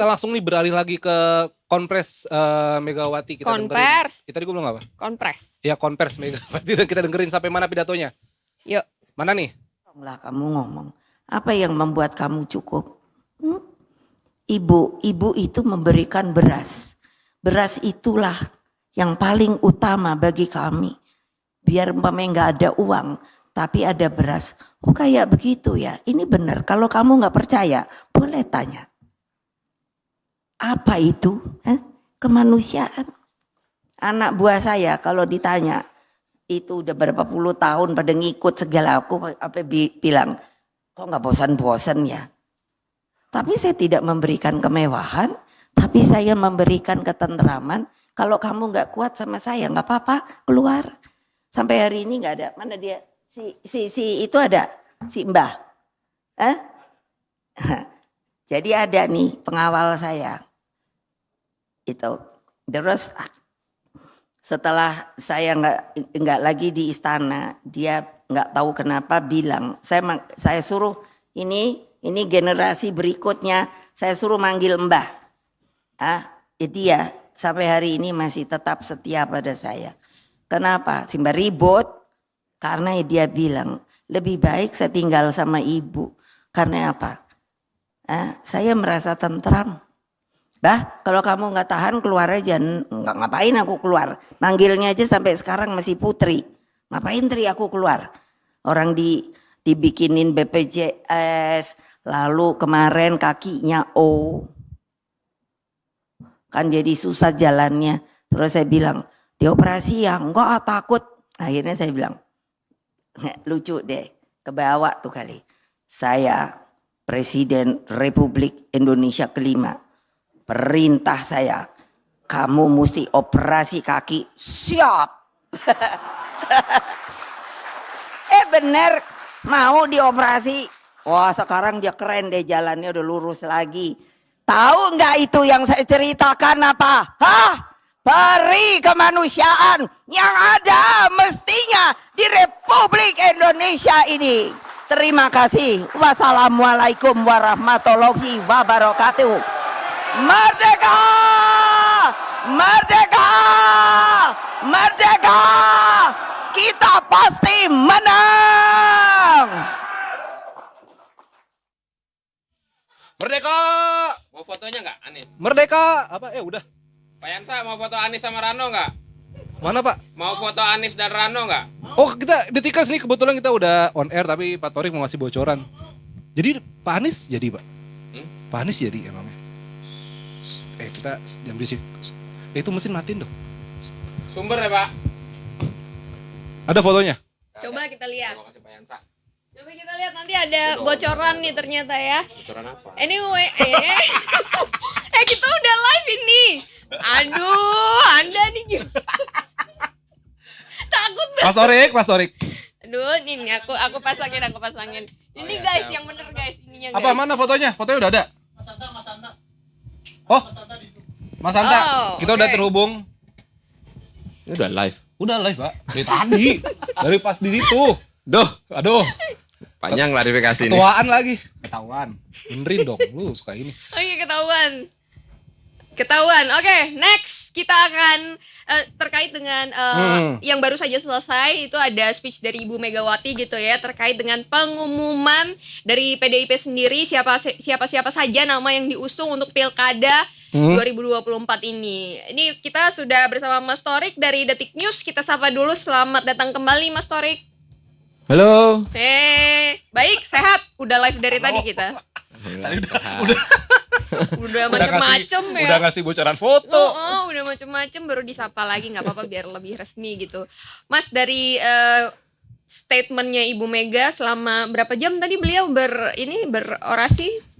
kita langsung nih beralih lagi ke konpres Megawati. Kita dengerin. Tadi gue bilang apa? Konpres. Ya konpres Megawati. Kita dengerin sampai mana pidatonya. Yuk. Mana nih? Lah kamu ngomong. Apa yang membuat kamu cukup? Ibu itu memberikan beras. Beras itulah yang paling utama bagi kami. Biar umpamanya nggak ada uang, tapi ada beras. Oh kayak begitu ya, ini benar. Kalau kamu nggak percaya, boleh tanya. Apa itu? Kemanusiaan. Anak buah saya kalau ditanya, itu udah berapa puluh tahun pada ngikut segala, aku apa bilang, kok nggak bosan-bosan ya? Tapi saya tidak memberikan kemewahan, tapi saya memberikan ketentraman. Kalau kamu nggak kuat sama saya, nggak apa-apa, keluar. Sampai hari ini nggak ada. Mana dia? Si itu ada, si Mbah. Jadi ada nih pengawal saya. Itu terus setelah saya nggak lagi di istana, dia nggak tahu kenapa bilang, saya suruh ini generasi berikutnya, saya suruh manggil Mbah. Dia sampai hari ini masih tetap setia pada saya. Kenapa? Simba ribut karena dia bilang lebih baik saya tinggal sama ibu. Karena apa? Saya merasa tentram. Bah, kalau kamu nggak tahan keluar aja. Nggak ngapain aku keluar. Manggilnya aja sampai sekarang masih Putri. Ngapain Tri aku keluar? Orang dibikinin BPJS. Lalu kemarin kakinya O. Kan jadi susah jalannya. Terus saya bilang, dioperasi ya? Enggak, takut. Akhirnya saya bilang, lucu deh. Kebawa tuh kali. Saya Presiden Republik Indonesia kelima. Perintah saya, kamu mesti operasi kaki. Siap. Bener, mau dioperasi. Wah sekarang dia keren deh, jalannya udah lurus lagi. Tahu nggak itu yang saya ceritakan apa? Peri kemanusiaan yang ada mestinya di Republik Indonesia ini. Terima kasih. Wassalamualaikum warahmatullahi wabarakatuh. Merdeka! Merdeka! Merdeka! Kita pasti menang! Merdeka! Mau fotonya nggak, Anies? Merdeka! Apa? Udah. Pak Yansa mau foto Anies sama Rano nggak? Mana Pak? Mau foto Anies dan Rano nggak? Oh kita Detikers nih kebetulan kita udah on air tapi Pak Torik mau ngasih bocoran. Jadi Pak Anies jadi Pak? Pak Anies jadi emangnya? Kita jam berisik. Itu mesin matiin dong. Sumber ya Pak? Ada fotonya? Coba kita lihat. Mau kasih Pak Yansa. Coba kita lihat nanti ada bocoran nih ternyata ya. Bocoran apa? Anyway, kita udah live ini. Aduh, Anda nih gimana? Takut banget. Mas Torik. Aduh, ini aku pasangin. Ini guys, yang bener guys, ininya guys. Apa mana fotonya? Fotonya udah ada? Mas Anta. Oh, Mas Anta, kita udah terhubung. Ini udah live. Udah live Pak. Dari tadi, dari pas di situ. Aduh. Panjang klarifikasi ini. Ketuaan lagi. Ketahuan. Benerin dong, lu suka ini. Oh iya ketahuan. Oke, next kita akan terkait dengan yang baru saja selesai. Itu ada speech dari Ibu Megawati gitu ya, terkait dengan pengumuman dari PDIP sendiri siapa saja nama yang diusung untuk Pilkada 2024 ini. Ini kita sudah bersama Mas Torik dari Detik News. Kita sapa dulu, selamat datang kembali Mas Torik. Halo. Baik, sehat. Udah live dari tadi kita. Udah macem-macem ya. Udah ngasih bocoran foto. Udah macem-macem baru disapa lagi, nggak apa-apa biar lebih resmi gitu. Mas, dari statementnya Ibu Mega selama berapa jam tadi beliau berorasi?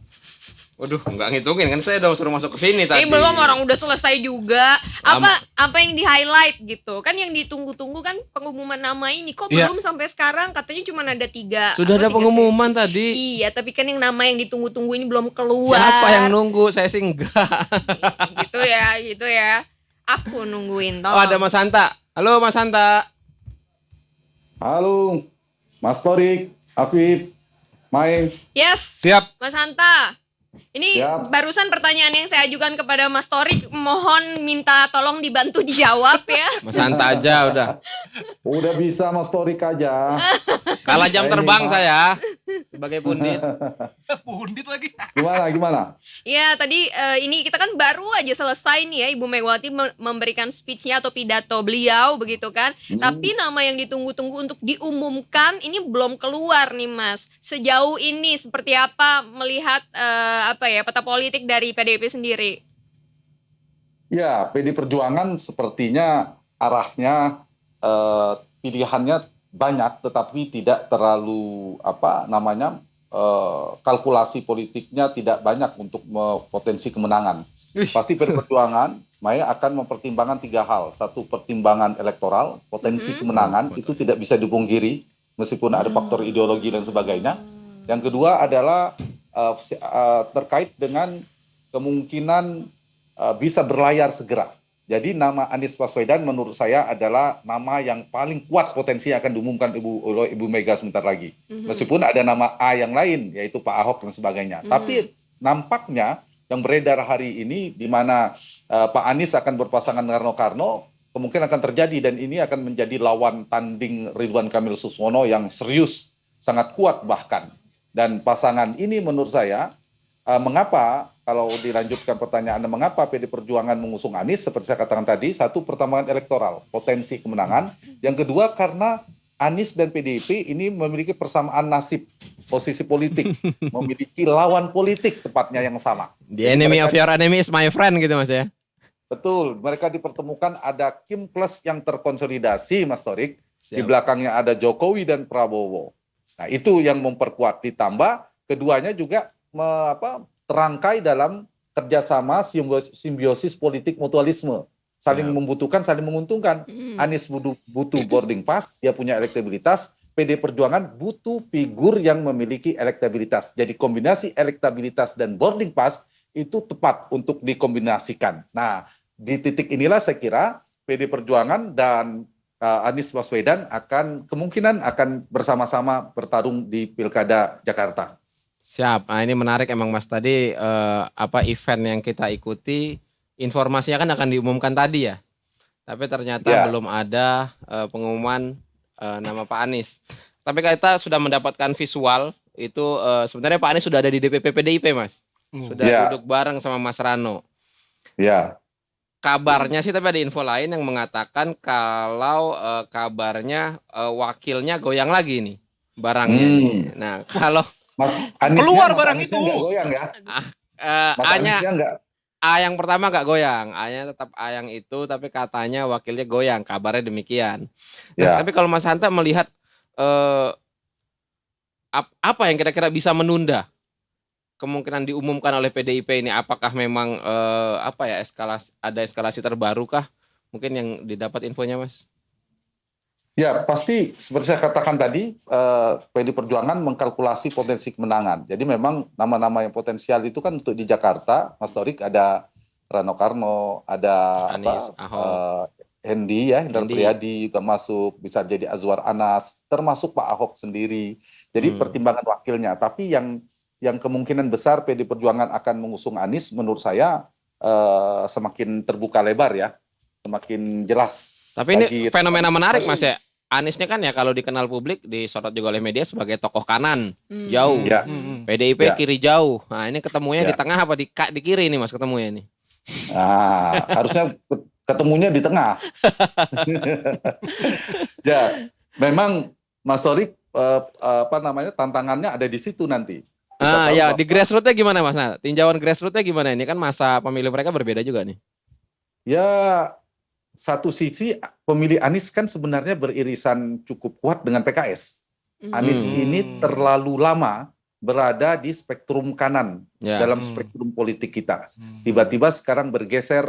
Waduh, nggak ngitungin kan, saya udah suruh masuk ke sini tadi. Belum, orang udah selesai juga. Apa yang di highlight gitu? Kan yang ditunggu-tunggu kan pengumuman nama ini. Kok belum sampai sekarang? Katanya cuma ada 3. Sudah ada pengumuman tadi. Iya, tapi kan yang nama yang ditunggu-tunggu ini belum keluar. Siapa yang nunggu? Saya sih enggak. Gitu ya. Aku nungguin. Oh, ada Mas Hanta. Halo Mas Hanta. Halo, Mas Torik, Afif, Mai. Yes. Siap. Mas Hanta. Ini Siap. barusan pertanyaan yang saya ajukan kepada Mas Torik, mohon minta tolong dibantu dijawab ya. Mas Hanta aja udah. Udah bisa Mas Torik aja. Kalah jam Saya terbang ini, Pak. saya sebagai pundit. Pundit lagi. Gimana? Ya tadi ini kita kan baru aja selesai nih ya Ibu Megawati memberikan speech-nya atau pidato beliau begitu kan. Tapi nama yang ditunggu-tunggu untuk diumumkan ini belum keluar nih Mas. Sejauh ini seperti apa melihat peta politik dari PDIP sendiri? Ya, PD Perjuangan sepertinya arahnya pilihannya banyak, tetapi tidak terlalu kalkulasi politiknya tidak banyak untuk potensi kemenangan. Pasti PD Perjuangan Maya akan mempertimbangkan 3 hal. Satu, pertimbangan elektoral, potensi kemenangan itu tidak bisa dipungkiri meskipun ada faktor ideologi dan sebagainya. Yang kedua adalah terkait dengan kemungkinan bisa berlayar segera. Jadi nama Anies Baswedan menurut saya adalah nama yang paling kuat potensi akan diumumkan oleh Ibu Mega sebentar lagi. Meskipun ada nama A yang lain, yaitu Pak Ahok dan sebagainya. Tapi nampaknya yang beredar hari ini di mana Pak Anies akan berpasangan dengan Karno, kemungkinan akan terjadi dan ini akan menjadi lawan tanding Ridwan Kamil Suswono yang serius, sangat kuat bahkan. Dan pasangan ini menurut saya, mengapa kalau dilanjutkan pertanyaannya, mengapa PD Perjuangan mengusung Anies, seperti saya katakan tadi, satu, pertimbangan elektoral, potensi kemenangan. Yang kedua, karena Anies dan PDIP ini memiliki persamaan nasib, posisi politik, memiliki lawan politik tepatnya yang sama. The Jadi enemy mereka- of your enemy is my friend gitu Mas ya. Betul, mereka dipertemukan ada Kim Plus yang terkonsolidasi, Mas Torik. Di Siap. belakangnya ada Jokowi dan Prabowo. Nah, itu yang memperkuat. Ditambah keduanya juga terangkai dalam kerjasama simbiosis politik mutualisme. Saling Ya. membutuhkan, saling menguntungkan. Anies butuh boarding pass, dia punya elektabilitas. PD Perjuangan butuh figur yang memiliki elektabilitas. Jadi kombinasi elektabilitas dan boarding pass itu tepat untuk dikombinasikan. Nah, di titik inilah saya kira PD Perjuangan dan Anies Baswedan kemungkinan akan bersama-sama bertarung di Pilkada Jakarta. Siap. Nah, ini menarik emang Mas tadi event yang kita ikuti informasinya kan akan diumumkan tadi ya. Tapi ternyata Ya. belum ada pengumuman nama Pak Anies. Tapi kita sudah mendapatkan visual itu sebenarnya Pak Anies sudah ada di DPP PDIP Mas. Sudah Ya. duduk bareng sama Mas Rano. Ya, Kabarnya sih tapi ada info lain yang mengatakan kalau kabarnya wakilnya goyang lagi nih barangnya nih. Nah, kalau Mas Aniesnya, Keluar Mas barang Aniesnya itu. nggak goyang ya? Mas A-nya Aniesnya nggak. A yang pertama nggak goyang, A-nya tetap A yang itu, tapi katanya wakilnya goyang, kabarnya demikian. Nah, Ya. tapi kalau Mas Hanta melihat apa yang kira-kira bisa menunda kemungkinan diumumkan oleh PDIP ini, apakah memang eskalasi terbaru kah? Mungkin yang didapat infonya Mas. Ya, pasti seperti saya katakan tadi, PD Perjuangan mengkalkulasi potensi kemenangan. Jadi memang nama-nama yang potensial itu kan untuk di Jakarta, Mas Torik, ada Rano Karno, ada Anies, Ahok. Hendi ya, Hendrar Hendi. Priadi juga masuk, bisa jadi Azwar Anas, termasuk Pak Ahok sendiri. Jadi pertimbangan wakilnya. Tapi yang kemungkinan besar PD Perjuangan akan mengusung Anies, menurut saya semakin terbuka lebar ya, semakin jelas. Tapi ini Bagi- fenomena menarik Mas ya. Aniesnya kan ya kalau dikenal publik disorot juga oleh media sebagai tokoh kanan jauh. Ya. PDIP Ya. kiri jauh. Nah, ini ketemunya di Ya. tengah apa di kiri nih Mas ketemunya nih? Nah, harusnya ketemunya di tengah. Ya, memang Mas Torik tantangannya ada di situ nanti. Kita tahu Ya bahwa- di grassroots-nya gimana Mas? Nah, tinjauan grassroots-nya gimana? Ini kan masa pemilih mereka berbeda juga nih. Ya, satu sisi pemilih Anies kan sebenarnya beririsan cukup kuat dengan PKS. Anies ini terlalu lama berada di spektrum kanan Ya. dalam spektrum politik kita. Tiba-tiba sekarang bergeser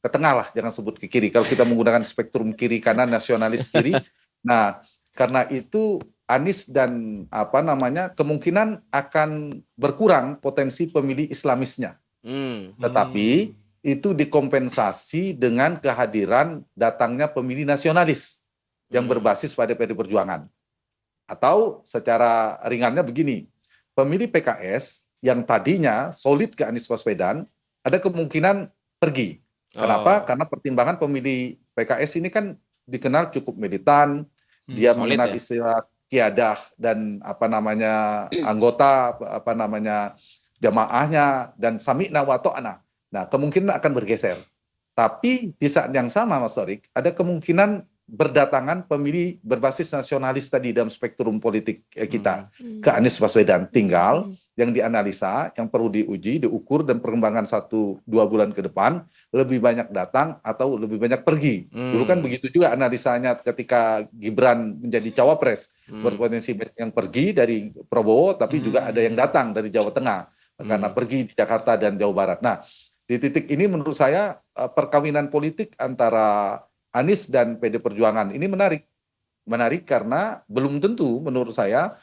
ke tengah lah, jangan sebut ke kiri. Kalau kita menggunakan spektrum kiri kanan, nasionalis kiri. Nah, karena itu Anies dan kemungkinan akan berkurang potensi pemilih Islamisnya. Tetapi itu dikompensasi dengan kehadiran datangnya pemilih nasionalis yang berbasis pada PD Perjuangan. Atau secara ringannya begini, pemilih PKS yang tadinya solid ke Anies Baswedan ada kemungkinan pergi. Kenapa? Karena pertimbangan pemilih PKS ini kan dikenal cukup militan, dia solid mengenal ya. istilah kiadah dan anggota jamaahnya dan sami'na wa ta'na. Nah, kemungkinan akan bergeser. Tapi di saat yang sama Mas Torik, ada kemungkinan berdatangan pemilih berbasis nasionalis tadi dalam spektrum politik kita ke Anies Baswedan. Tinggal yang dianalisa, yang perlu diuji, diukur dan perkembangan 1-2 bulan ke depan lebih banyak datang atau lebih banyak pergi. Dulu kan begitu juga analisanya ketika Gibran menjadi cawapres, berpotensi yang pergi dari Prabowo, tapi juga ada yang datang dari Jawa Tengah karena pergi di Jakarta dan Jawa Barat. Nah, di titik ini menurut saya perkawinan politik antara Anies dan PD Perjuangan ini menarik karena belum tentu menurut saya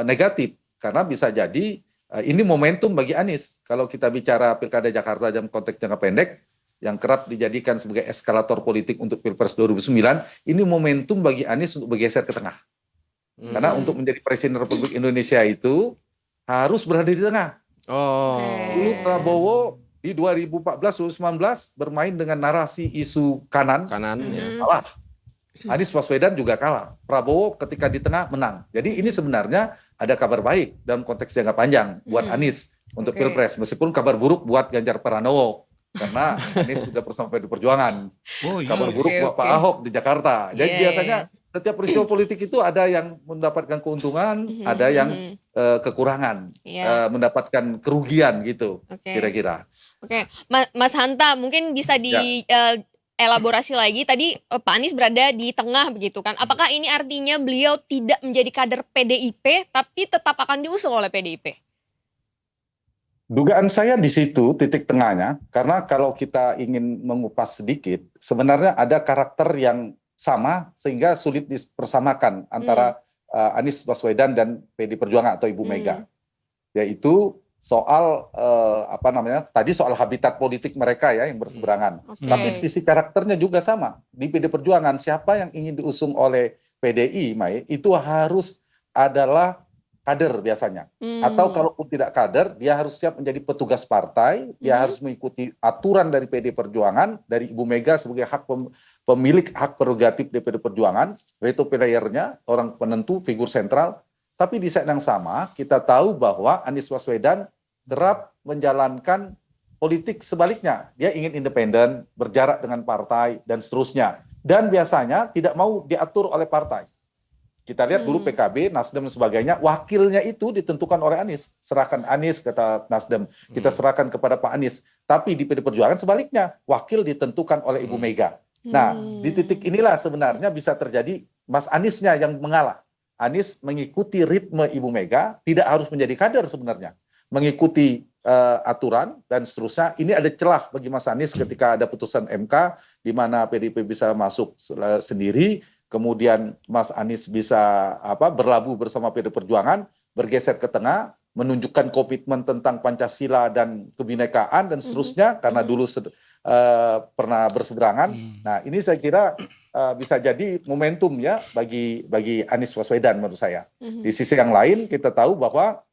negatif, karena bisa jadi ini momentum bagi Anies. Kalau kita bicara Pilkada Jakarta dalam konteks jangka pendek yang kerap dijadikan sebagai eskalator politik untuk Pilpres 2009, ini momentum bagi Anies untuk bergeser ke tengah. Karena untuk menjadi Presiden Republik Indonesia itu harus berada di tengah. Dulu Prabowo di 2014-2019 bermain dengan narasi isu kanan ya. kalah. Anies Baswedan juga kalah. Prabowo ketika di tengah menang. Jadi ini sebenarnya ada kabar baik dalam konteks jangka panjang buat Anies untuk Pilpres. Meskipun kabar buruk buat Ganjar Pranowo. Karena Anies sudah bersama PD Perjuangan. Kabar buruk buat Pak Ahok di Jakarta. Jadi biasanya setiap peristiwa politik itu ada yang mendapatkan keuntungan, ada yang kekurangan, mendapatkan kerugian gitu, kira-kira. Oke, Mas Hanta mungkin bisa elaborasi lagi. Tadi Pak Anies berada di tengah begitu kan. Apakah ini artinya beliau tidak menjadi kader PDIP tapi tetap akan diusung oleh PDIP? Dugaan saya di situ titik tengahnya, karena kalau kita ingin mengupas sedikit, sebenarnya ada karakter yang sama sehingga sulit dipersamakan antara Anies Baswedan dan PD Perjuangan atau Ibu Mega, yaitu soal tadi soal habitat politik mereka ya yang berseberangan. Tapi sisi karakternya juga sama di PD Perjuangan. Siapa yang ingin diusung oleh PDI, Mai, itu harus adalah kader biasanya. Atau kalaupun tidak kader, dia harus siap menjadi petugas partai, dia harus mengikuti aturan dari PD Perjuangan, dari Ibu Mega sebagai pemilik hak prerogatif DPD Perjuangan, veto playernya, orang penentu, figur sentral. Tapi di saat yang sama, kita tahu bahwa Anies Baswedan kerap menjalankan politik sebaliknya. Dia ingin independen, berjarak dengan partai, dan seterusnya. Dan biasanya tidak mau diatur oleh partai. Kita lihat dulu PKB, Nasdem dan sebagainya, wakilnya itu ditentukan oleh Anies. Serahkan Anies, kata Nasdem. Kita serahkan kepada Pak Anies. Tapi di PD Perjuangan sebaliknya, wakil ditentukan oleh Ibu Mega. Nah, di titik inilah sebenarnya bisa terjadi Mas Aniesnya yang mengalah. Anies mengikuti ritme Ibu Mega, tidak harus menjadi kader sebenarnya. Mengikuti aturan dan seterusnya. Ini ada celah bagi Mas Anies ketika ada putusan MK, di mana PDIP bisa masuk sendiri, kemudian Mas Anies bisa berlabuh bersama PD Perjuangan, bergeser ke tengah, menunjukkan komitmen tentang Pancasila dan kebinekaan dan seterusnya, karena dulu pernah berseberangan. Nah, ini saya kira bisa jadi momentum ya bagi Anies Baswedan menurut saya. Di sisi yang lain kita tahu bahwa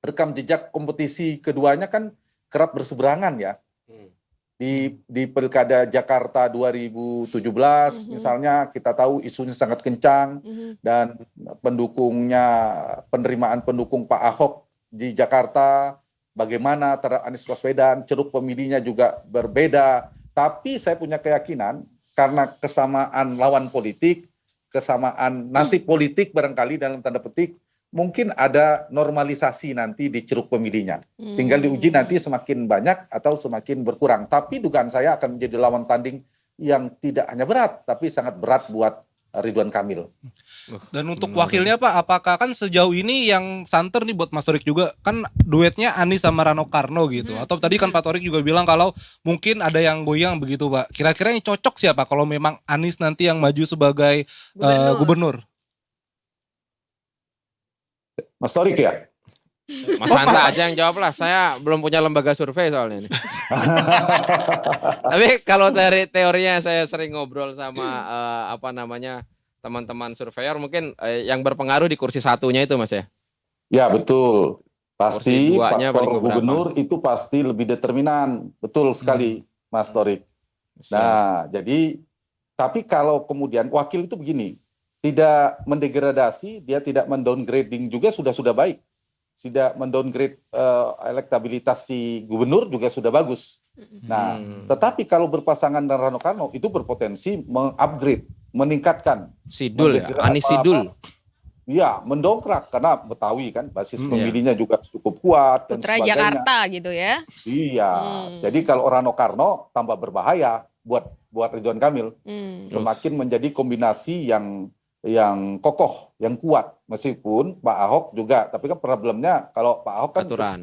rekam jejak kompetisi keduanya kan kerap berseberangan ya. Di Pilkada Jakarta 2017 misalnya kita tahu isunya sangat kencang dan penerimaan pendukung Pak Ahok di Jakarta bagaimana terhadap Anies Baswedan, ceruk pemilihnya juga berbeda. Tapi saya punya keyakinan karena kesamaan lawan politik, kesamaan nasib politik barangkali dalam tanda petik, mungkin ada normalisasi nanti di ceruk pemilihnya. Tinggal diuji nanti semakin banyak atau semakin berkurang. Tapi dugaan saya akan menjadi lawan tanding yang tidak hanya berat, tapi sangat berat buat Ridwan Kamil. Dan untuk wakilnya Pak, apakah kan sejauh ini yang santer nih buat Mas Torik juga, kan duetnya Anies sama Rano Karno gitu. Atau tadi kan Pak Torik juga bilang kalau mungkin ada yang goyang begitu Pak. Kira-kira yang cocok siapa kalau memang Anies nanti yang maju sebagai gubernur? Mas Torik ya? Mas Hanta aja yang jawab lah, saya belum punya lembaga survei soalnya ini. Tapi kalau dari teorinya saya sering ngobrol sama teman-teman surveyor, mungkin yang berpengaruh di kursi satunya itu Mas ya? Ya betul. Pasti Porsi duanya faktor paling keberapa? gubernur itu pasti lebih determinan. Betul sekali, Mas Torik. Siap. Nah, jadi tapi kalau kemudian wakil itu begini, tidak mendegradasi, dia tidak mendowngrading juga sudah baik. Tidak mendowngrade elektabilitas si gubernur juga sudah bagus. Nah, tetapi kalau berpasangan dengan Rano Karno itu berpotensi mengupgrade, meningkatkan, Sidul ya, Anies Sidul. ya mendongkrak karena Betawi kan basis pemilihnya juga cukup kuat dan Putra sebagainya. Jakarta gitu ya. Iya, jadi kalau Rano Karno tambah berbahaya buat Ridwan Kamil. Semakin menjadi kombinasi yang kokoh, yang kuat. Meskipun Pak Ahok juga, tapi kan problemnya kalau Pak Ahok kan Aturan.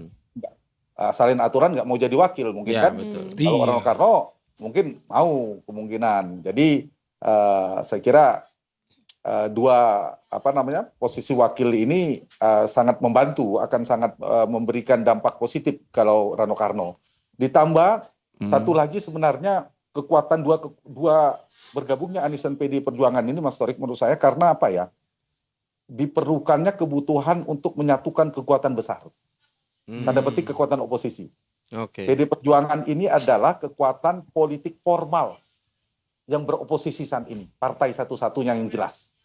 salin aturan nggak mau jadi wakil mungkin Ya, kan. betul. Kalau Iya. Rano Karno mungkin mau kemungkinan. Jadi saya kira posisi wakil ini sangat membantu, akan sangat memberikan dampak positif kalau Rano Karno. Ditambah satu lagi sebenarnya kekuatan dua bergabungnya Anies dan PD Perjuangan ini, Mas Torik, menurut saya karena apa ya? Diperlukannya kebutuhan untuk menyatukan kekuatan besar. Tanda petik kekuatan oposisi. Oke. PD Perjuangan ini adalah kekuatan politik formal yang beroposisi saat ini. Partai satu-satunya yang jelas.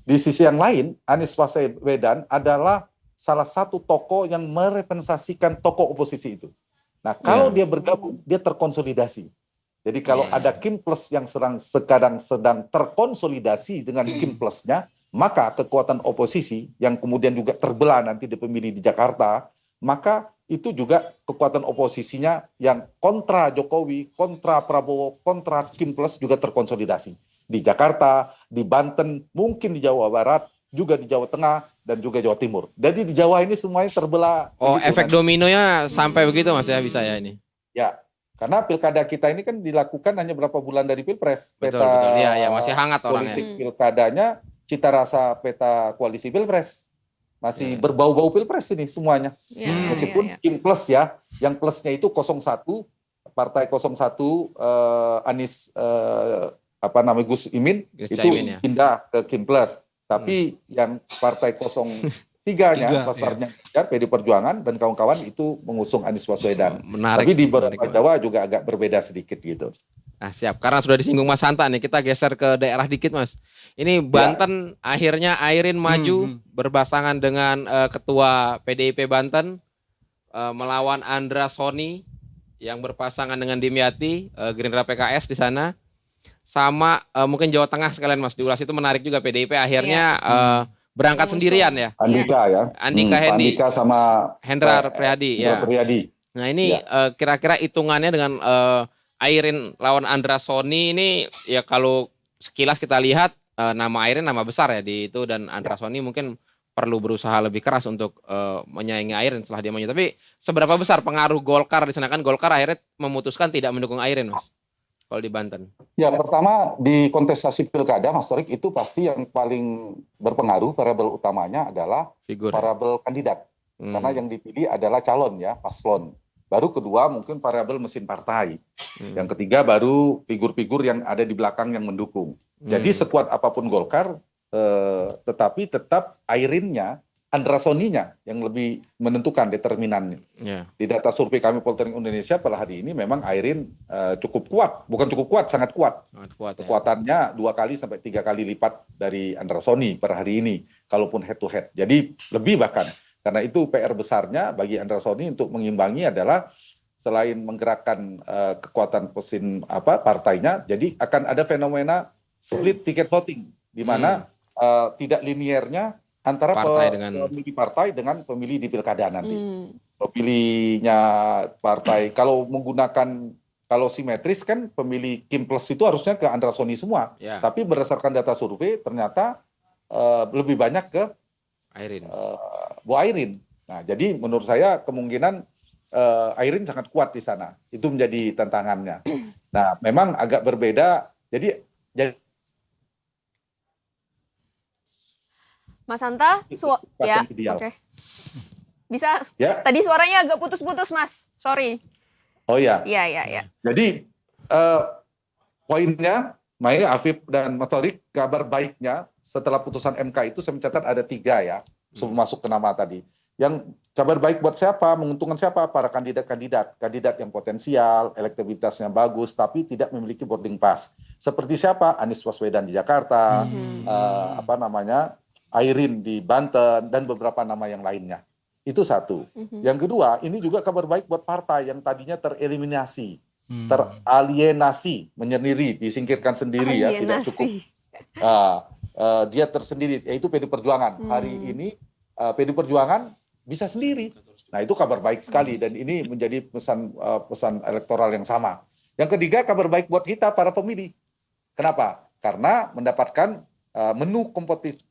Di sisi yang lain, Anies Baswedan adalah salah satu tokoh yang merepresentasikan tokoh oposisi itu. Nah, kalau dia bergabung, dia terkonsolidasi. Jadi kalau ada Kim Plus yang sedang terkonsolidasi dengan Kim Plusnya, maka kekuatan oposisi yang kemudian juga terbelah nanti di pemilih di Jakarta, maka itu juga kekuatan oposisinya yang kontra Jokowi, kontra Prabowo, kontra Kim Plus juga terkonsolidasi. Di Jakarta, di Banten, mungkin di Jawa Barat, juga di Jawa Tengah, dan juga Jawa Timur. Jadi di Jawa ini semuanya terbelah. Oh, begitu, efek nanti. dominonya sampai begitu Mas ya, bisa ya ini. Ya, karena pilkada kita ini kan dilakukan hanya berapa bulan dari Pilpres. Betul, Peta betul. Iya, masih hangat orangnya. politik pilkadanya, cita rasa peta koalisi Pilpres. Masih berbau-bau Pilpres ini semuanya. Meskipun Kim Plus ya, yang plusnya itu 01, Partai 01, Anies Gus Imin, Gus itu Caimin, ya. pindah ke Kim Plus. Tapi yang Partai 03-nya, pasarnya PD Perjuangan dan kawan-kawan itu mengusung Anies Baswedan. Menarik. Tapi di beberapa menarik, Jawa juga agak berbeda sedikit gitu. Nah, siap. Karena sudah disinggung Mas Hanta nih, kita geser ke daerah dikit, Mas. Ini Banten akhirnya Airin maju berpasangan dengan Ketua PDIP Banten melawan Andra Soni yang berpasangan dengan Dimyati, Gerindra PKS di sana. Sama mungkin Jawa Tengah sekalian, Mas. Di Ulas itu menarik juga PDIP akhirnya berangkat sendirian ya. Andika ya. Andika Hendi. Andika sama Hendrar Priadi ya. Priadi. Nah, ini kira-kira hitungannya dengan Airin lawan Andra Soni ini ya kalau sekilas kita lihat nama Airin nama besar ya di itu, dan Andra Soni mungkin perlu berusaha lebih keras untuk menyaingi Airin setelah dia maju. Tapi seberapa besar pengaruh Golkar di sana, kan Golkar akhirnya memutuskan tidak mendukung Airin, Mas, kalau di Banten? Ya, pertama di kontestasi pilkada, Mas Torik, itu pasti yang paling berpengaruh variabel utamanya adalah Figur. variabel kandidat. Karena yang dipilih adalah calon ya, paslon. Baru kedua mungkin variabel mesin partai. Yang ketiga baru figur-figur yang ada di belakang yang mendukung. Jadi sekuat apapun Golkar, tetapi tetap Airinnya, Andra Soninya yang lebih menentukan determinannya. Di data survei kami Poltering Indonesia pada hari ini memang Airin cukup kuat. Bukan cukup kuat, sangat kuat. Sangat kuat, ya. Kekuatannya 2 kali sampai 3 kali lipat dari Andra Soni per hari ini, kalaupun head to head. Jadi lebih bahkan. Karena itu PR besarnya bagi Andra Soni untuk mengimbangi adalah selain menggerakkan kekuatan mesin partainya, jadi akan ada fenomena split ticket voting, di mana tidak linearnya antara pemilih partai dengan pemilih di pilkada nanti. Pemilihnya partai kalau simetris kan pemilih Kim Plus itu harusnya ke Andra Soni semua. Tapi berdasarkan data survei ternyata lebih banyak ke Airin. Bu Airin. Nah, jadi menurut saya kemungkinan Airin sangat kuat di sana. Itu menjadi tantangannya. Nah, memang agak berbeda. Jadi Mas Hanta, ya, oke. Bisa? Ya. Tadi suaranya agak putus-putus, Mas. Sorry. Oh ya. Iya. Jadi poinnya, Maya, Afif, dan Mas Torik, kabar baiknya setelah putusan MK itu saya mencatat ada 3 ya, sebelum masuk ke nama tadi. Yang kabar baik buat siapa? Menguntungkan siapa? Para kandidat yang potensial, elektabilitasnya bagus, tapi tidak memiliki boarding pass. Seperti siapa? Anies Baswedan di Jakarta, Airin di Banten, dan beberapa nama yang lainnya. Itu satu. Yang kedua, ini juga kabar baik buat partai yang tadinya tereliminasi, teralienasi, menyendiri, disingkirkan sendiri ya, tidak cukup. Dia tersendiri, yaitu PD Perjuangan. Hari ini PD Perjuangan bisa sendiri. Nah, itu kabar baik sekali dan ini menjadi pesan elektoral yang sama. Yang ketiga, kabar baik buat kita para pemilih. Kenapa? Karena mendapatkan menu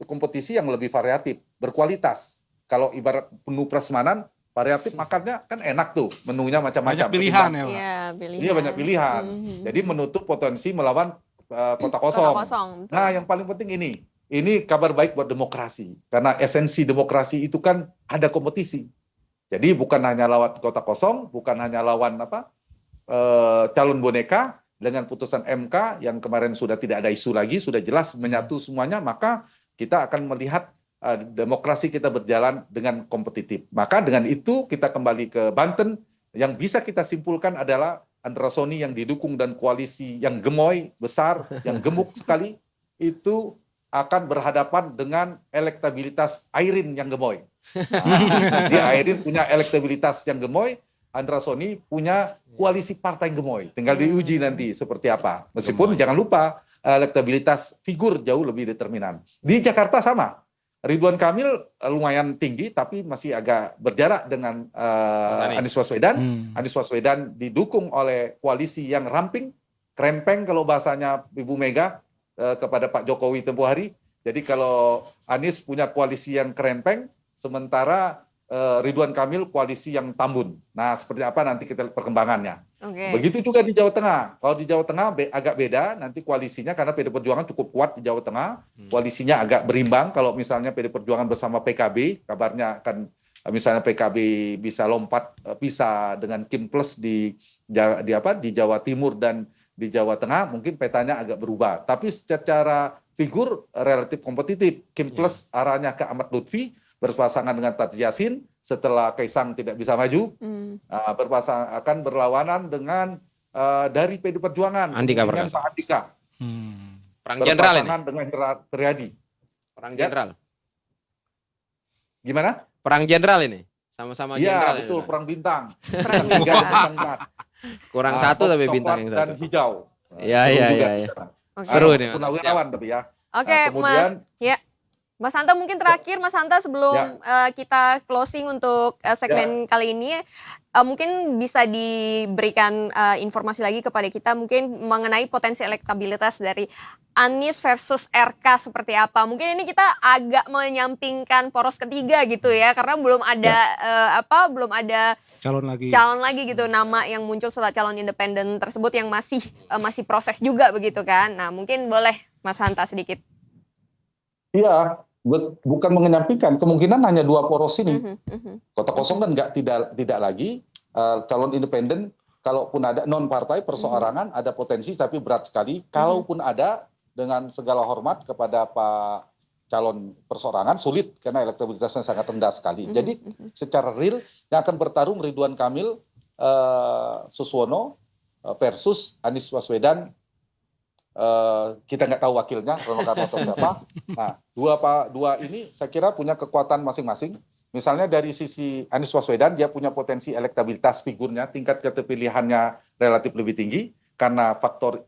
kompetisi yang lebih variatif, berkualitas. Kalau ibarat menu prasmanan, variatif makannya kan enak tuh, menunya macam-macam. Banyak pilihan ya, Pak. Iya, pilihan. Iya, banyak pilihan. Jadi menutup potensi melawan kota kosong. Betul. Nah, yang paling penting ini kabar baik buat demokrasi. Karena esensi demokrasi itu kan ada kompetisi. Jadi bukan hanya lawan kota kosong, bukan hanya lawan calon boneka. Dengan putusan MK yang kemarin sudah tidak ada isu lagi, sudah jelas menyatu semuanya, maka kita akan melihat demokrasi kita berjalan dengan kompetitif. Maka dengan itu kita kembali ke Banten, yang bisa kita simpulkan adalah Andra Soni yang didukung dan koalisi yang gemoy, besar, yang gemuk sekali, itu akan berhadapan dengan elektabilitas Airin yang gemoy. Jadi Airin punya elektabilitas yang gemoy, Andra Soni punya koalisi partai gemoy. Tinggal diuji nanti seperti apa. Meskipun jangan lupa elektabilitas figur jauh lebih determinan. Di Jakarta sama. Ridwan Kamil lumayan tinggi tapi masih agak berjarak dengan Anies Baswedan. Anies Baswedan didukung oleh koalisi yang ramping, krempeng kalau bahasanya Ibu Mega kepada Pak Jokowi tempoh hari. Jadi kalau Anies punya koalisi yang krempeng, sementara Ridwan Kamil koalisi yang tambun. Nah, seperti apa nanti kita lihat perkembangannya. Begitu juga di Jawa Tengah. Kalau di Jawa Tengah agak beda nanti koalisinya, karena PD Perjuangan cukup kuat di Jawa Tengah. Koalisinya agak berimbang. Kalau misalnya PD Perjuangan bersama PKB, kabarnya akan misalnya PKB bisa lompat pisah dengan Kim Plus di Jawa Timur dan di Jawa Tengah, mungkin petanya agak berubah. Tapi secara figur relatif kompetitif. Kim Plus arahnya ke Ahmad Lutfi, berpasangan dengan Taj Yassin setelah Kaisang tidak bisa maju, akan berlawanan dengan dari PD Perjuangan Andika Perkasa. Pak Andika. Perang jenderal ini. Berpasangan dengan Triadi. Perang jenderal. Gimana? Perang jenderal ini. Sama-sama jenderal. Iya, betul, ini, perang bintang. Perang Tiga bintang. bintang 4. Kurang satu tapi bintang yang dan satu. hijau. Iya, Seru iya, juga iya. di sana. Seru ini. Purnawirawan tapi ya. Oke, Nah, kemudian, Mas Hanta mungkin terakhir, Mas Hanta sebelum kita closing untuk segmen kali ini, mungkin bisa diberikan informasi lagi kepada kita mungkin mengenai potensi elektabilitas dari Anies versus RK seperti apa. Mungkin ini kita agak menyampingkan poros ketiga gitu ya, karena belum ada calon lagi gitu, nama yang muncul setelah calon independen tersebut yang masih proses juga begitu kan. Nah, mungkin boleh Mas Hanta sedikit. iya, bukan menyampingkan, kemungkinan hanya dua poros ini. Kota kosong kan tidak lagi, calon independen, kalaupun ada non partai perseorangan ada potensi tapi berat sekali. Kalaupun ada, dengan segala hormat kepada Pak calon perseorangan, sulit karena elektabilitasnya sangat rendah sekali. Jadi secara real yang akan bertarung Ridwan Kamil, Suswono versus Anies Baswedan. Kita nggak tahu wakilnya, Rono Karno atau siapa. Nah, dua ini saya kira punya kekuatan masing-masing. Misalnya dari sisi Anies Baswedan, dia punya potensi elektabilitas figurnya, tingkat keterpilihannya relatif lebih tinggi karena faktor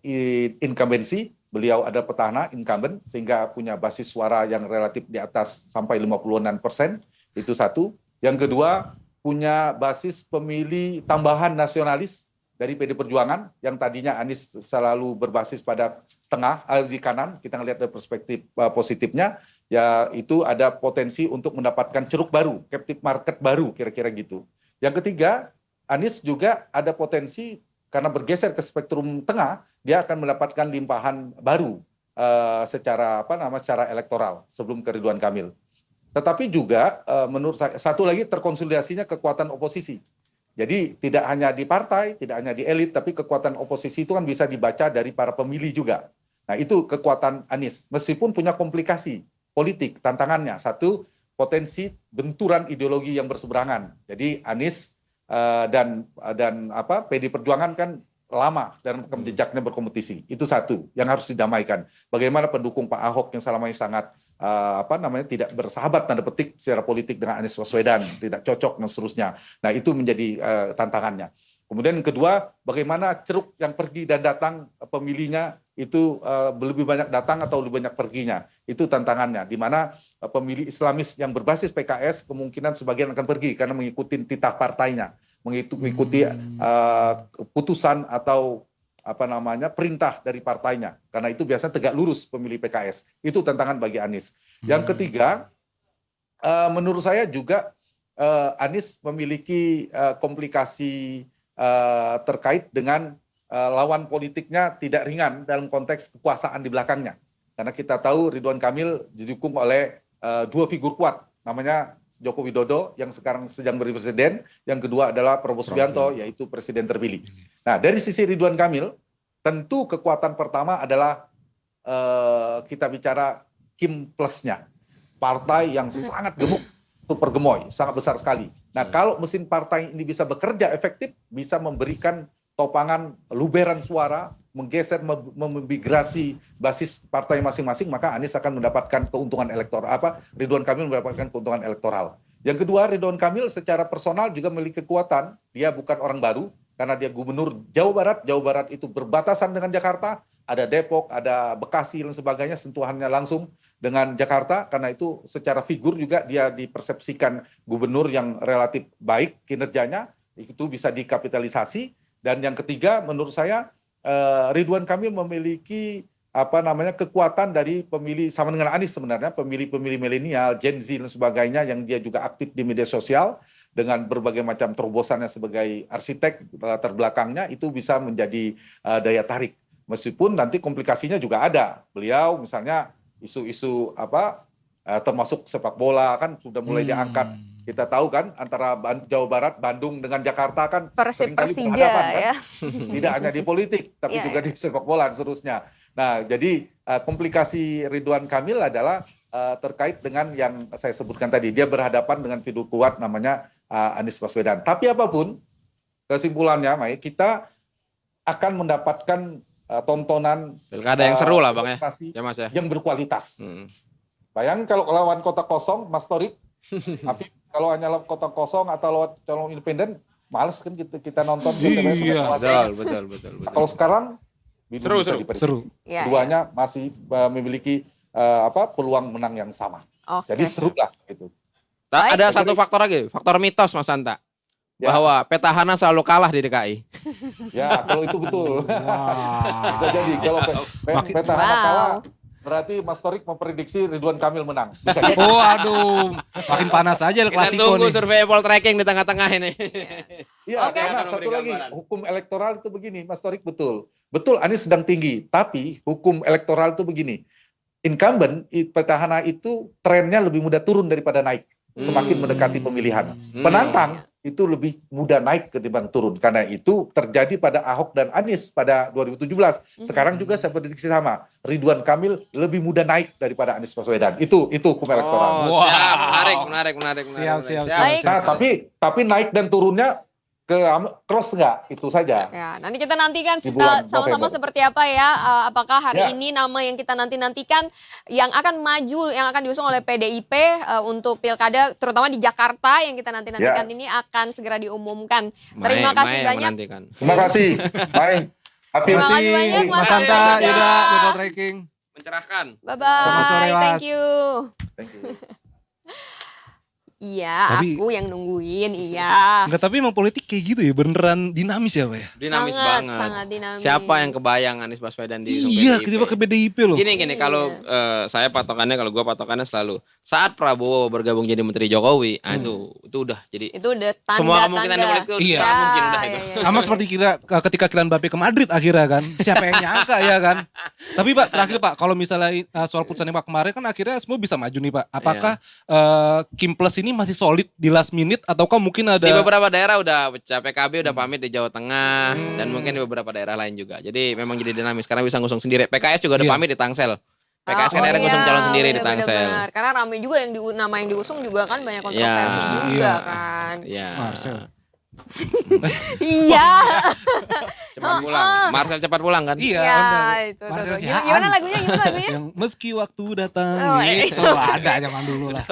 incumbentsi. Beliau ada petahana incumbent sehingga punya basis suara yang relatif di atas sampai 56%. Itu satu. Yang kedua, punya basis pemilih tambahan nasionalis dari PD Perjuangan yang tadinya Anies selalu berbasis pada tengah, di kanan. Kita ngelihat dari perspektif positifnya, ya itu ada potensi untuk mendapatkan ceruk baru, captive market baru, kira-kira gitu. Yang ketiga, Anies juga ada potensi karena bergeser ke spektrum tengah, dia akan mendapatkan limpahan baru secara elektoral sebelum ke Ridwan Kamil. Tetapi juga menurut saya satu lagi terkonsolidasinya kekuatan oposisi. Jadi tidak hanya di partai, tidak hanya di elit, tapi kekuatan oposisi itu kan bisa dibaca dari para pemilih juga. Nah, itu kekuatan Anies. Meskipun punya komplikasi politik, tantangannya. Satu, potensi benturan ideologi yang berseberangan. Jadi Anies dan PD Perjuangan kan lama dan rekam jejaknya berkompetisi. Itu satu yang harus didamaikan. Bagaimana pendukung Pak Ahok yang selama ini sangat tidak bersahabat tanda petik secara politik dengan Anies Baswedan, tidak cocok dan seterusnya. Nah, itu menjadi tantangannya. Kemudian yang kedua, bagaimana ceruk yang pergi dan datang pemilihnya itu lebih banyak datang atau lebih banyak perginya. Itu tantangannya, di mana pemilih Islamis yang berbasis PKS kemungkinan sebagian akan pergi karena mengikuti titah partainya, mengikuti putusan atau perintah dari partainya. Karena itu biasanya tegak lurus pemilih PKS. Itu tantangan bagi Anies. Yang ketiga, menurut saya juga Anies memiliki komplikasi terkait dengan lawan politiknya tidak ringan dalam konteks kekuasaan di belakangnya. Karena kita tahu Ridwan Kamil didukung oleh dua figur kuat, namanya Joko Widodo yang sekarang sedang menjadi presiden, yang kedua adalah Prabowo Subianto, yaitu presiden terpilih. Nah, dari sisi Ridwan Kamil, tentu kekuatan pertama adalah kita bicara Kim Plus-nya, partai yang sangat gemuk, super gemoy, sangat besar sekali. Nah, kalau mesin partai ini bisa bekerja efektif, bisa memberikan topangan luberan suara, menggeser, memigrasi basis partai masing-masing, maka Anies akan mendapatkan keuntungan elektoral. Ridwan Kamil mendapatkan keuntungan elektoral. Yang kedua, Ridwan Kamil secara personal juga memiliki kekuatan. Dia bukan orang baru, karena dia gubernur Jawa Barat. Jawa Barat itu berbatasan dengan Jakarta, ada Depok, ada Bekasi dan sebagainya, sentuhannya langsung dengan Jakarta. Karena itu secara figur juga dia dipersepsikan gubernur yang relatif baik kinerjanya, itu bisa dikapitalisasi. Dan yang ketiga, menurut saya Ridwan Kamil memiliki kekuatan dari pemilih sama dengan Anies sebenarnya, pemilih-pemilih milenial, Gen Z dan sebagainya yang dia juga aktif di media sosial dengan berbagai macam terobosannya sebagai arsitek latar belakangnya, itu bisa menjadi daya tarik. Meskipun nanti komplikasinya juga ada. Beliau misalnya isu-isu termasuk sepak bola kan sudah mulai diangkat. Kita tahu kan antara Jawa Barat, Bandung dengan Jakarta kan seringkali berhadapan kan. ya. Tidak hanya di politik tapi juga di sepak bola dan seterusnya. Nah, jadi komplikasi Ridwan Kamil adalah terkait dengan yang saya sebutkan tadi. Dia berhadapan dengan figur kuat namanya Anies Baswedan. Tapi apapun kesimpulannya, Mai, kita akan mendapatkan tontonan pilkada yang seru lah Bang ya Mas ya. Yang berkualitas. Bayangin kalau lawan kota kosong, Mas Torik, Afif, kalau hanya lawan kota kosong atau lawan calon independen, males kan kita nonton. Iya, betul. Kalau sekarang Seru. Keduanya masih memiliki peluang menang yang sama. Oke. Jadi seru lah gitu. Baik. Ada satu faktor lagi, faktor mitos Mas Santa. Ya. Bahwa petahana selalu kalah di DKI. Ya, kalau itu betul. Bisa jadi kalau petahana Wow. kalah, berarti Mas Torik memprediksi Ridwan Kamil menang. Bisa jadi. Oh, aduh, makin panas aja Kita klasiko tunggu nih. survei poltreking di tengah-tengah ini. Iya, Oke. karena Akan satu memberi lagi, gambaran. hukum elektoral itu begini, Mas Torik betul. Betul, Anies sedang tinggi, tapi hukum elektoral itu begini. Incumbent, petahana itu trennya lebih mudah turun daripada naik. Semakin mendekati pemilihan. Penantang itu lebih mudah naik ketimbang turun. Karena itu terjadi pada Ahok dan Anies pada 2017. Sekarang juga saya prediksi sama. Ridwan Kamil lebih mudah naik daripada Anies Baswedan. Itu hukum elektoral. Oh, siap, menarik. Siap. Baik. Nah, tapi naik dan turunnya ke cross nggak? Itu saja. Ya, nanti kita nantikan Di bulan sama-sama November. seperti apa ya. Apakah hari Ya. ini nama yang kita nantikan yang akan maju, yang akan diusung oleh PDIP untuk pilkada, terutama di Jakarta yang kita nantikan ini akan segera diumumkan. Terima kasih banyak. Menantikan. Terima kasih. Baik. Terima kasih banyak, Mas Mas Santa, Santa. Yuda, Joko Tracking. Mencerahkan. Selamat sore, Bye-bye. Mas. Thank you. Thank you. Iya, Tapi- aku yang nungguin, iya. Enggak, tapi emang politik kayak gitu ya, beneran dinamis ya Pak ya? Dinamis sangat, banget. Sangat dinamis. Siapa yang kebayang Anies Baswedan di Iya, PDIP? ketiba ke PDIP loh. Gini kalau saya patokannya, kalau gua patokannya selalu saat Prabowo bergabung jadi Menteri Jokowi, itu udah jadi Itu udah tanda-tanda. semua kemungkinan politik itu Iya. sangat mungkin udah itu. Sama seperti kita ketika Kylian Mbappe ke Madrid akhirnya kan. Siapa yang nyangka ya kan? Tapi Pak, terakhir Pak, kalau misalnya soal putusannya Pak kemarin kan akhirnya semua bisa maju nih Pak. Apakah Kim Plus ini masih solid di last minute ataukah mungkin ada Di beberapa daerah udah pecah, PKB udah pamit di Jawa Tengah dan mungkin di beberapa daerah lain juga. Jadi memang jadi dinamis karena bisa ngusung sendiri. PKS juga udah Iya. pamit di Tangsel. PKS kan akhirnya ngusung calon sendiri di Tangsel. Benar. Karena ramai juga yang nama yang diusung juga kan banyak kontroversi Ya. juga Iya. kan. Iya. Marcel. Iya. Cepat pulang. Marcel cepat pulang kan? Iya, Ya, benar. itu. Marcel Gimana, Sihaan. gimana lagunya? Gimana lagunya? Yang meski waktu datang Oh, iya. gitu. Ada zaman dulu lah.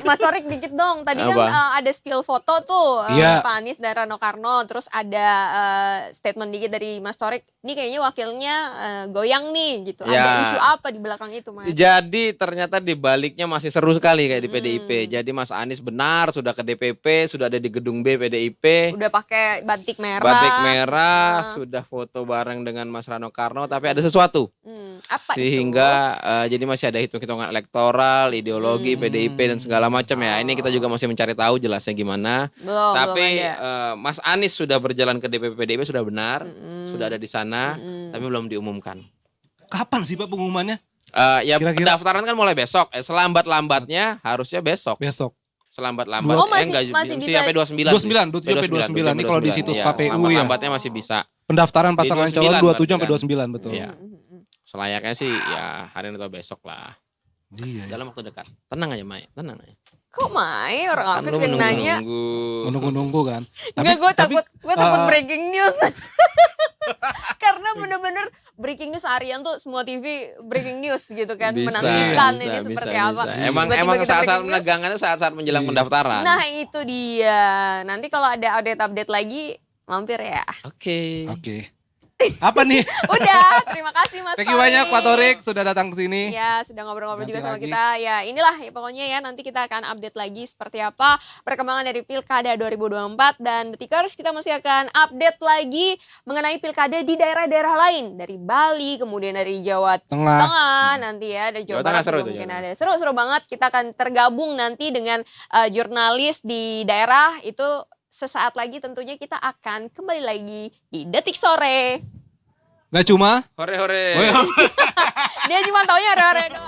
Mas Torik dikit dong. Tadi kan Apa? ada spill foto tuh Iya. Pak Anies dan Rano Karno. Terus ada statement dikit dari Mas Torik. Ini kayaknya wakilnya goyang nih gitu. Ada Ya. isu apa di belakang itu, Mas? Jadi ternyata di baliknya masih seru sekali kayak di PDIP. Hmm. Jadi Mas Anies benar sudah ke DPP, sudah ada di gedung B PDIP. Udah pakai batik merah. Batik merah, Ah. sudah foto bareng dengan Mas Rano Karno, tapi ada sesuatu. Apa Sehingga jadi masih ada hitung-hitungan elektoral, ideologi, PDIP dan segala macam ya. Ini kita juga masih mencari tahu jelasnya gimana. itu? Belum Tapi ada. Mas Anies sudah berjalan ke DPP PDIP sudah benar, Mm-mm. sudah ada di sana, Mm-mm. tapi belum diumumkan. Kapan sih Pak pengumumannya? Ya Kira-kira? pendaftaran kan mulai besok. Selambat-lambatnya harusnya besok. Besok. Selambat-lambat. Oh, masih sih bisa- sampai 29. 29, 29. Ini kalau di situs Iya, KPU ya. Selambat-lambatnya masih bisa. Pendaftaran pasangan Di calon 29 27 sampai berarti 29 betul. Iya. Selayaknya sih ya hari ini atau besok lah. Iya. Dalam waktu dekat. Tenang aja, Mai. Tenang aja. Kok Mai orang Kan Afif lu yang nanya? menunggu-nunggu. Menunggu-nunggu kan. Enggak, gue takut eh, breaking news. Karena bener-bener breaking news harian tuh semua TV breaking news gitu kan. Bisa, Menantikan bisa, ini bisa, seperti bisa. apa. Emang Tiba-tiba kita saat-saat breaking news. menegangkan itu saat-saat menjelang Iya. pendaftaran. Nah itu dia. Nanti kalau ada update-update lagi mampir ya. Oke. Oke. Apa nih? Udah, terima kasih Mas Thank you banyak Pak Torik sudah datang ke sini. Ya, sudah ngobrol-ngobrol Nanti juga sama lagi. kita. Ya, inilah ya, pokoknya ya nanti kita akan update lagi seperti apa perkembangan dari Pilkada 2024 dan Detikers kita masih akan update lagi mengenai Pilkada di daerah-daerah lain dari Bali, kemudian dari Jawa Tengah. Tengah nanti ya, dari Jawa Jawa Tengah Barat seru juga tuh, mungkin Jawa ada. Seru-seru banget. Kita akan tergabung nanti dengan jurnalis di daerah itu sesaat lagi tentunya kita akan kembali lagi di Detik Sore. Nggak cuma Hore-hore. Oh, iya. Dia cuma taunya hore-hore doang.